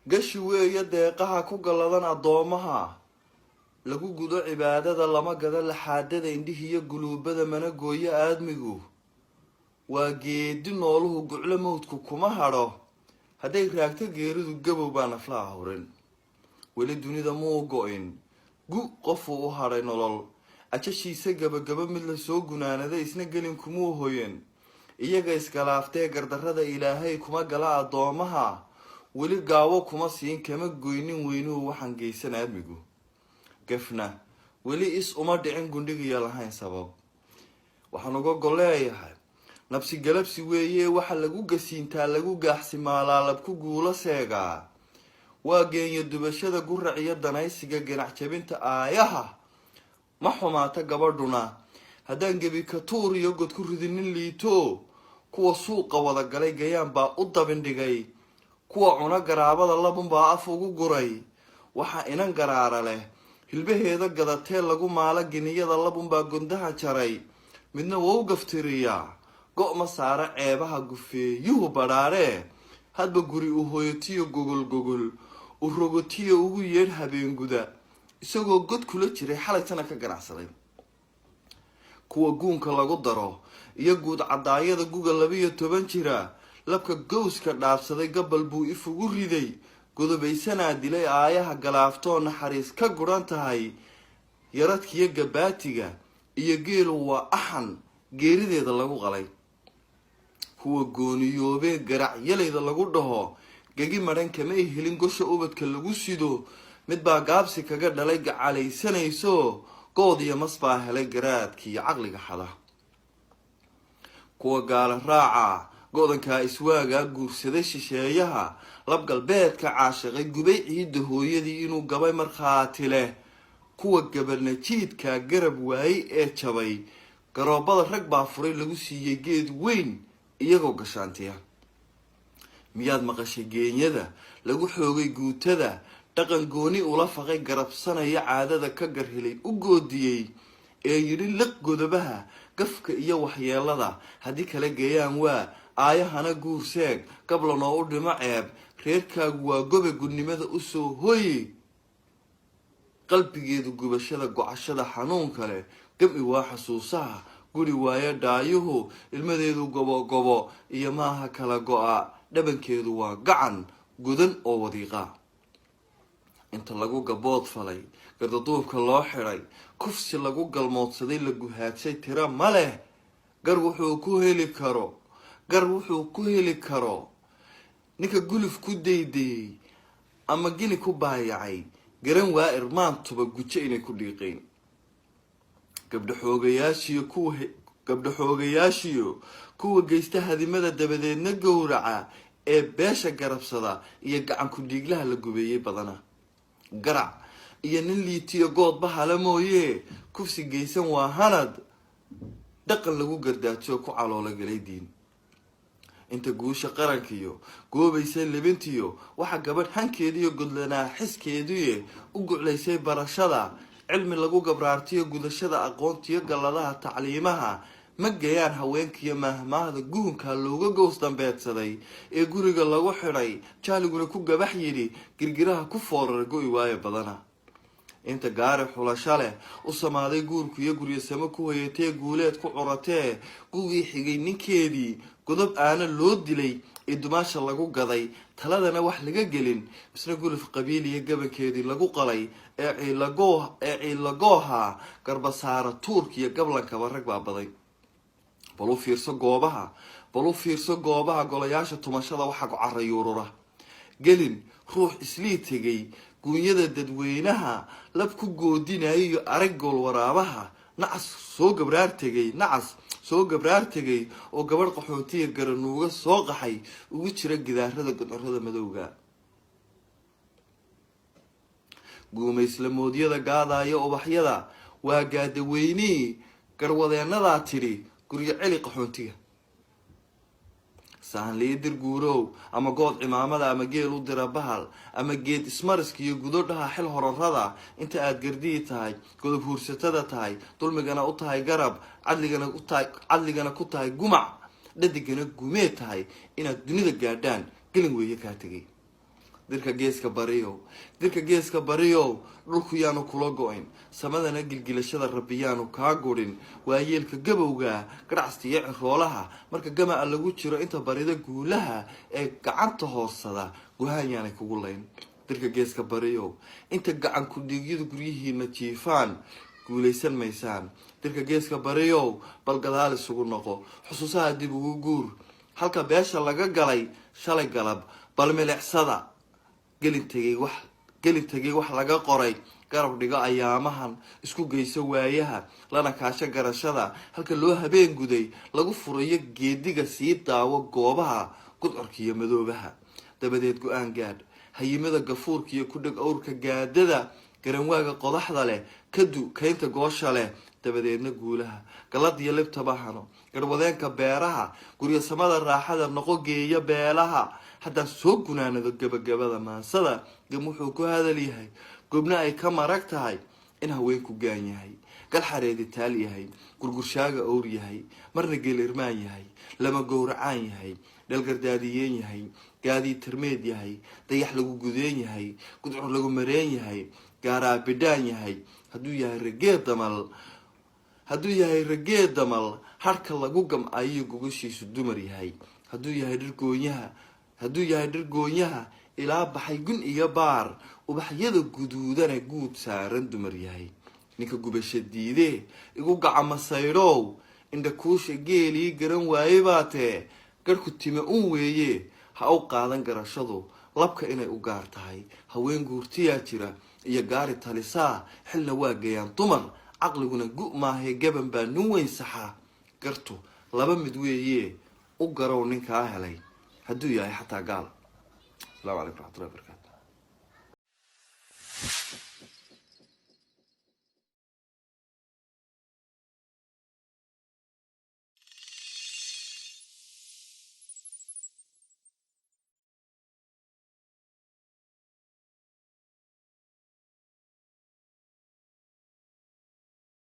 gashi weeye deeqaha ku galladan addoomaha lagu gudo cibaadada lama gada laxaadada indhihiyo guluubada mana gooyo aadmigu waa geedi nooluhu guclo mawdku kuma hadho hadday raagto geeridu gabow baa naflaha horin weli dunida muu go-in gu qofuu u hadhay nolol ajashiisa gabagaba mid la soo gunaanada isna gelin kumuu hoyen iyaga isgalaaftee gardarrada ilaahay kuma gala addoomaha weli gaawo kuma siin kama goynin weynuhu waxaan geysan aadmigu gafna weli is uma dhicin gundhigiya lahayn sabab waxaan uga golleeyahay nabsi galabsi weeye waxa lagu gasiintaa lagu gaaxsimaalaalab ku guulo seegaa waa geenya dubashada gurac iyo danaysiga ganac jabinta aayaha ma xumaata gabadhuna haddaan gebi ka tuur iyo god ku ridinin liito kuwa suuqa wada galay gayaan baa u dabindhigay kuwa cuna garaabada labunbaa af ugu guray waxa inan garaara leh hilbaheeda gadatee lagu maala geniyada labunbaa gundaha jaray midna waa u gaftiriyaa go' ma saara ceebaha gufeeyuhu badhaaree hadba guri u hoyotiyo gogol u rogotiyo ugu yeedh habeenguda isagoo god kula jiray xalaytana ka ganacsaday kuwa guunka lagu daro iyo guud cadaayada guga 12 jira labka gowska dhaafsaday gabal buu ifugu riday godobaysanaa dilay aayaha galaaftoo naxariis ka guran tahay yaradkiyo gabaatiga iyo geelu waa axan geerideeda lagu qalay kuwa gooniyoobee garacyalayda lagu dhaho gagi maran kama helin gosha ubadka lagu sido mid baa gaabsi kaga dhalay gacalaysanayso good iyo mas baa helay garaadkiiyo caqliga xada kuwa gaala raaca go'danka iswaaga guursaday shisheeyaha lab galbeedka caashiqay gubay ciida hooyadii inuu gabay markhaati leh kuwa gabarnajiidka garab waayey ee jabay garoobada rag baa furay lagu siiyey geed weyn iyagoo gashaantiya miyaad maqashay geenyada lagu xoogay guutada dhaqan gooni ula faqay garabsanaya caadada ka garhelay u goodiyey ee yidhi liq godobaha gafka iyo waxyeelada haddii kala geeyaan waa aayahana guurseeg gablanoo u dhimo ceeb reerkaagu waa gobe gudnimada usoo hoyi qalbigeedu gubashada gocashada xanuun kale gam-i waa xasuusaha guri waayo dhaayuhu ilmadeedu gobogobo iyo maaha kala go-a dhabankeedu waa gacan gudan oo wadiiqa inta lagu gabood falay gardaduubka loo xidhay kufsi lagu galmoodsaday la guhaadsay tira ma leh gar wuxuu ku heli karo ninka guluf ku daydayey ama gini ku baayacay garan waa irmaantuba gujo inay ku dhiiqeen gabdho xoogayaashiyo kuwa geysta hadimada dabadeedna gowraca ee beesha garabsada iyo gacan ku dhiiglaha la gubeeyey badana garac iyo nin liitiyo goodba hala mooye kufsi geysan waa hanad dhaqan lagu gardaajo ku caloola galay diin inta guusha qarankiyo goobaysa lebintiyo waxa gabadh hankeediyo godlanaa xiskeediye u guclaysay barashada cilmi lagu gabraartiyo gudashada aqoontiyo galladaha tacliimaha ma gayaan haweenkiyo mahmaahda guunka looga goos dambeedsaday ee guriga lagu xidhay jaaliguna ku gabax yidhi girgiraha ku fooraray go'i waayo badana inta gaari xulasho leh u samaaday guurku iyo guryasamo ku hoyatee guuleed ku curatee gugii xigay ninkeedii godob aana loo dilay ee dumaasha lagu gaday taladana wax laga gelin isna guluf qabiil iyo gabankeedii lagu qalay ee ciilagooha garbasaara tuurka iyo gablankaba rag baa baday bal u fiirso goobaha golayaasha tumashada waxa ku carayuurura gelin ruux islii tegay guunyada dadweynaha lab ku goodinayo iyo arag gool waraabaha nacas soo gabraar tegay oo gabadh qaxootiga garanuuga soo qaxay ugu jira gidaarada godcorada madowga guumayslamoodiyada gaadaya ubaxyada waa gaadaweyni garwadeenadaa tidhi guryo celi qaxoontiga sahan liidir guurow ama good cimaamada ama geel u dira bahal ama geed ismariska iyo gudodhaha xil horarada inta aad gardii tahay godob huursatada tahay dulmigana u tahay garab cadligana ku tahay gumac dhadigana gumee tahay inaad dunida gaadhaan gelin weeye kaa tegay dirka geeska bariyow dirka geeska bariyow dhulku yaanu kula go-in samadana gilgilashada rabbi yaanu kaa gurin waayeelka gabowga gadhacsta iyo ciroolaha marka gamaca lagu jiro inta barida guulaha ee gacanta hoosada guhaan yaanay kugu layn dirka geeska bariyow inta gacan ku dhiigyada guryihiina jiifaan guulaysan maysaan dirka geeska bariyow bal gadaal isugu noqo xusuusaha dib ugu guur halka beesha laga galay shalay galab bal milicsada gelin tegay wax laga qoray garab dhigo ayaamahan isku geyso waayaha lana kaasho garashada halka loo habeen guday lagu furayo geediga sii daawo goobaha gudcorka iyo madoobaha dabadeed go-aan gaadh hayimada gafuurka iyo ku dheg awrka gaadada garanwaaga qodaxda leh kadu kaynta goosha leh dabadeedna guulaha galad iyo libtaba hano garwadeenka beeraha guryo samada raaxada noqo geeya beelaha haddaan soo gunaanado gabagabada maansada gam wuxuu ku hadal yahay gobna ay ka marag tahay in haweenku gaan yahay gal xareedi taal yahay gurgurshaaga owr yahay marna geel irmaan yahay lama gowracaan yahay dhalgardaadiyeen yahay gaadii tirmeed yahay dayax lagu gudeen yahay gudcur lagu mareen yahay gaaraa bidhaan yahay hadduu yahay ragee damal harka lagu gamcayo gogashiisu dumar yahay hadduu yahay dhirgoonyaha ilaa baxay gun iyo baar ubaxyada guduudana guud saaran dumar yahay ninka gubasha diidee igu gacama saydhow indha kuusha geelii garan waaye baatee garhku time un weeye ha u qaadan garashadu labka inay u gaar tahay haween guurtiyaa jira iyo gaari talisaa xilna waa gayaan dumar caqliguna gu maahae gaban baa nin weyn saxaa gartu laba mid weeye u garow ninkaa helay hadduu yahay xataa gaal. السلام عليكم ورحمة الله وبركاته.